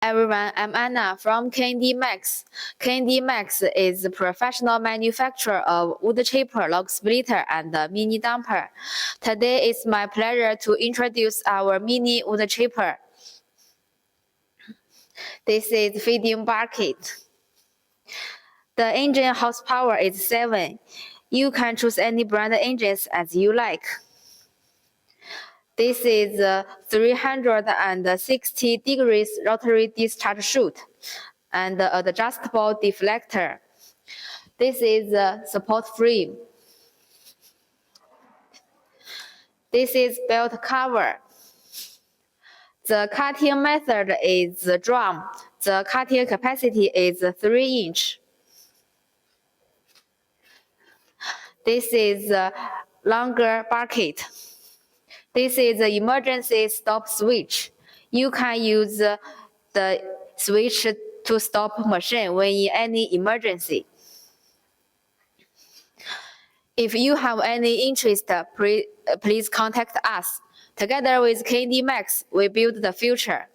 Everyone, I'm Anna from KNDMAX. KNDMAX is a professional manufacturer of wood chipper, log splitter, and mini dumper. Today it's my pleasure to introduce our mini wood chipper. This is feeding bucket. The engine horsepower is 7. You can choose any brand engines as you like. This is a 360 degrees rotary discharge chute and adjustable deflector. This is a support frame. This is belt cover. The cutting method is drum. The cutting capacity is 3 inch. This is a longer bucket. This is the emergency stop switch. You can use the switch to stop machine when in any emergency. If you have any interest, please contact us. Together with KNDMAX, we build the future.